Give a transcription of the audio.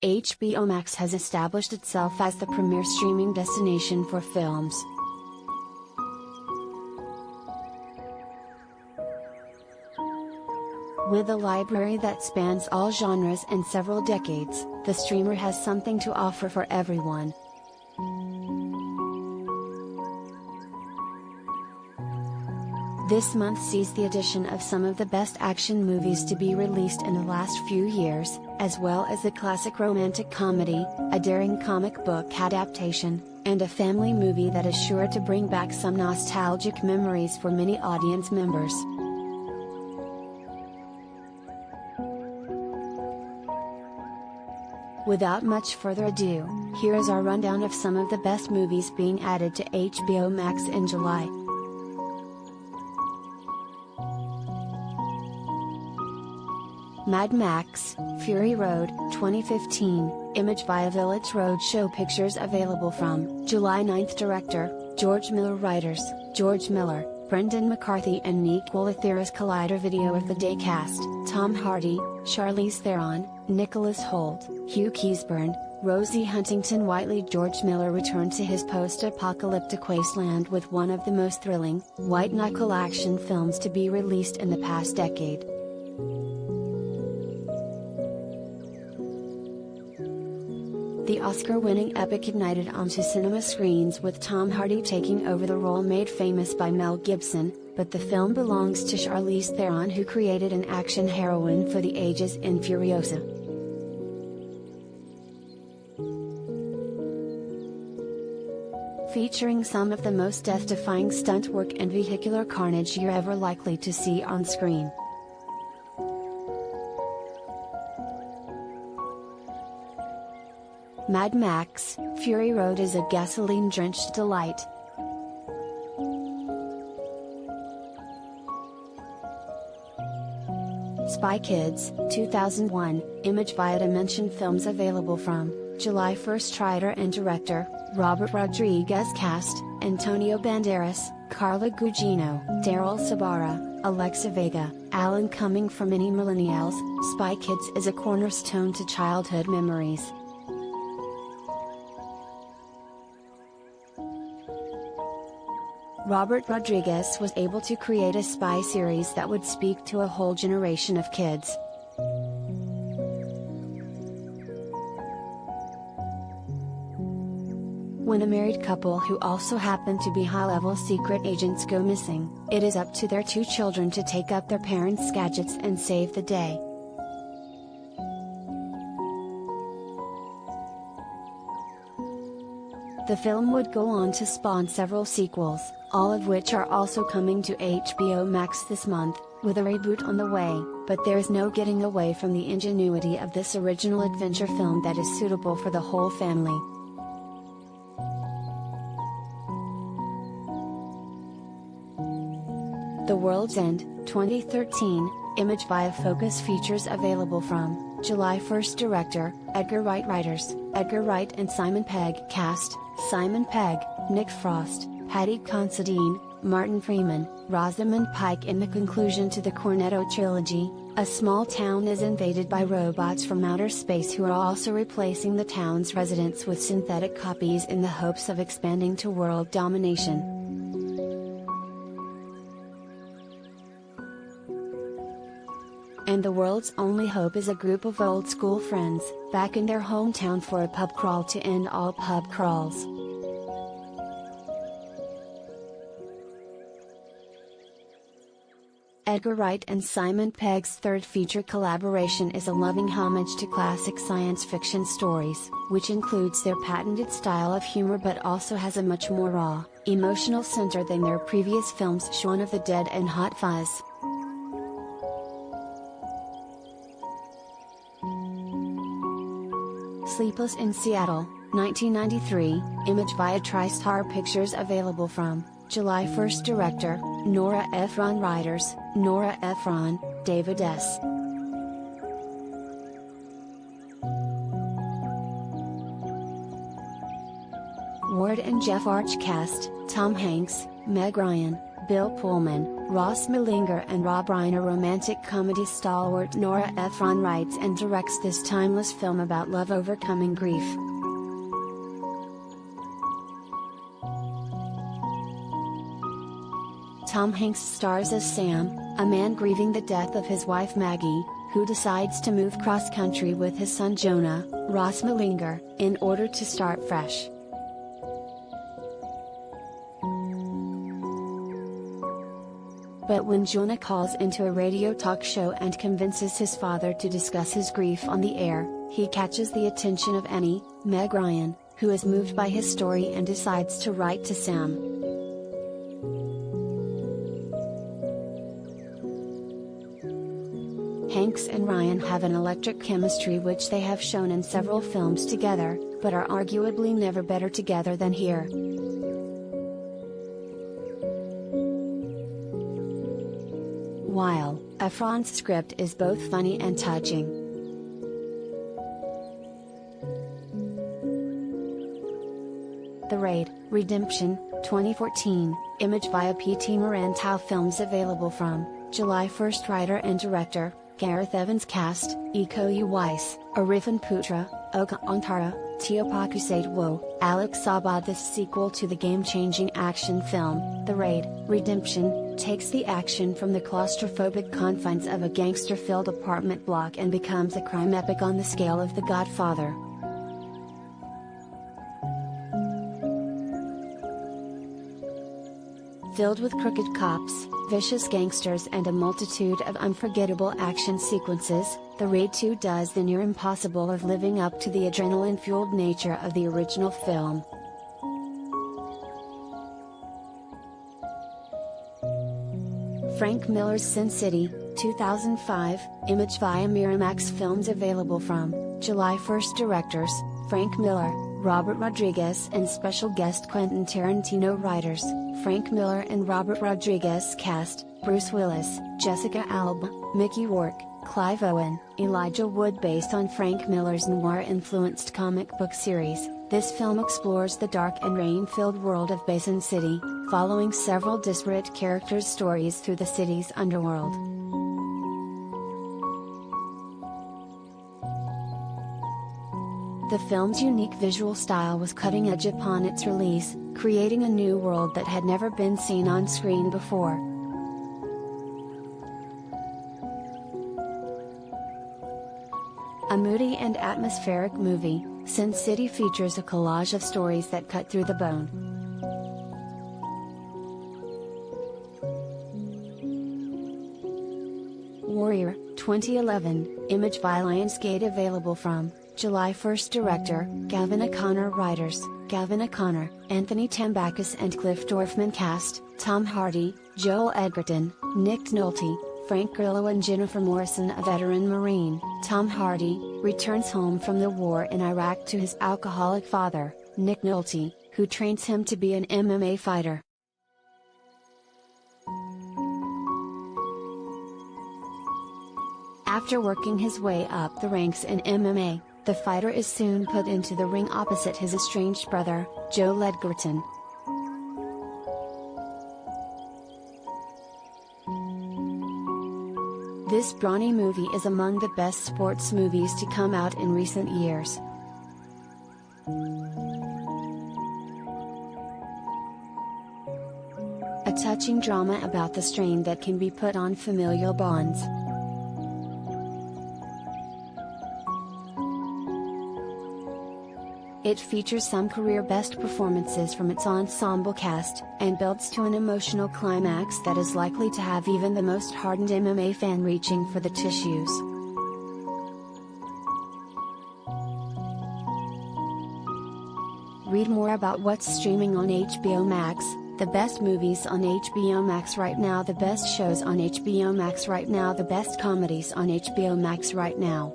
HBO Max has established itself as the premier streaming destination for films. With a library that spans all genres and several decades, the streamer has something to offer for everyone. This month sees the addition of some of the best action movies to be released in the last few years, as well as a classic romantic comedy, a daring comic book adaptation, and a family movie that is sure to bring back some nostalgic memories for many audience members. Without much further ado, here is our rundown of some of the best movies being added to HBO Max in July. Mad Max, Fury Road, 2015, Image via Village Roadshow Pictures available from July 9th. Director, George Miller. Writers, George Miller, Brendan McCarthy and Nick Wolatheris. Collider Video of the Day Cast, Tom Hardy, Charlize Theron, Nicholas Hoult, Hugh Keays-Byrne, Rosie Huntington-Whiteley. George Miller returned to his post-apocalyptic wasteland with one of the most thrilling, white-knuckle action films to be released in the past decade. The Oscar-winning epic ignited onto cinema screens with Tom Hardy taking over the role made famous by Mel Gibson, but the film belongs to Charlize Theron, who created an action heroine for the ages in Furiosa. Featuring some of the most death-defying stunt work and vehicular carnage you're ever likely to see on screen. Mad Max, Fury Road is a gasoline-drenched delight. Spy Kids, 2001, Image via Dimension Films available from July 1st. Writer and director, Robert Rodriguez. Cast, Antonio Banderas, Carla Gugino, Daryl Sabara, Alexa Vega, Alan Cumming. For many millennials, Spy Kids is a cornerstone to childhood memories. Robert Rodriguez was able to create a spy series that would speak to a whole generation of kids. When a married couple who also happen to be high-level secret agents go missing, it is up to their two children to take up their parents' gadgets and save the day. The film would go on to spawn several sequels, all of which are also coming to HBO Max this month, with a reboot on the way, but there's no getting away from the ingenuity of this original adventure film that is suitable for the whole family. The World's End, 2013, Image via Focus features available from July 1st. Director, Edgar Wright. Writers, Edgar Wright and Simon Pegg. Cast, Simon Pegg, Nick Frost, Hattie Considine, Martin Freeman, Rosamund Pike. In the conclusion to the Cornetto trilogy, a small town is invaded by robots from outer space who are also replacing the town's residents with synthetic copies in the hopes of expanding to world domination. And the world's only hope is a group of old school friends, back in their hometown for a pub crawl to end all pub crawls. Edgar Wright and Simon Pegg's third feature collaboration is a loving homage to classic science fiction stories, which includes their patented style of humor but also has a much more raw, emotional center than their previous films Shaun of the Dead and Hot Fuzz. Sleepless in Seattle, 1993, Image via TriStar Pictures available from July 1st. Director, Nora Ephron. Writers, Nora Ephron, David S. Ward and Jeff Arch. Cast, Tom Hanks, Meg Ryan, Bill Pullman, Ross Millinger and Rob Reiner. Romantic comedy stalwart Nora Ephron writes and directs this timeless film about love overcoming grief. Tom Hanks stars as Sam, a man grieving the death of his wife Maggie, who decides to move cross-country with his son Jonah, Ross Millinger, in order to start fresh. But when Jonah calls into a radio talk show and convinces his father to discuss his grief on the air, he catches the attention of Annie, Meg Ryan, who is moved by his story and decides to write to Sam. Hanks and Ryan have an electric chemistry which they have shown in several films together, but are arguably never better together than here. While Ephron's script is both funny and touching. The Raid, Redemption, 2014, Image via P.T. Marantau Films. Available from July 1st. Writer and director, Gareth Evans. Cast, Iko Uwais, Arifin Putra, Oka Antara, Tiopaku Saitwo, Alex Sabad. This sequel to the game-changing action film, The Raid, Redemption, takes the action from the claustrophobic confines of a gangster-filled apartment block and becomes a crime epic on the scale of The Godfather. Filled with crooked cops, vicious gangsters and a multitude of unforgettable action sequences, The Raid 2 does the near impossible of living up to the adrenaline-fueled nature of the original film. Frank Miller's Sin City, 2005, Image via Miramax Films. Available from July 1st. Directors, Frank Miller, Robert Rodriguez and special guest Quentin Tarantino. Writers, Frank Miller and Robert Rodriguez. Cast, Bruce Willis, Jessica Alba, Mickey Rourke, Clive Owen, Elijah Wood. Based on Frank Miller's noir-influenced comic book series, this film explores the dark and rain-filled world of Basin City, following several disparate characters' stories through the city's underworld. The film's unique visual style was cutting edge upon its release, creating a new world that had never been seen on screen before. A moody and atmospheric movie, Sin City features a collage of stories that cut through the bone. Warrior, 2011, Image via Lionsgate. Available from July 1st. Director, Gavin O'Connor. Writers, Gavin O'Connor, Anthony Tambakis and Cliff Dorfman. Cast, Tom Hardy, Joel Edgerton, Nick Nolte, Frank Grillo and Jennifer Morrison. A veteran Marine, Tom Hardy, returns home from the war in Iraq to his alcoholic father, Nick Nolte, who trains him to be an MMA fighter. After working his way up the ranks in MMA, the fighter is soon put into the ring opposite his estranged brother, Joel Edgerton. This brawny movie is among the best sports movies to come out in recent years. A touching drama about the strain that can be put on familial bonds. It features some career best performances from its ensemble cast, and builds to an emotional climax that is likely to have even the most hardened MMA fan reaching for the tissues. Read more about what's streaming on HBO Max, the best movies on HBO Max right now, the best shows on HBO Max right now, the best comedies on HBO Max right now.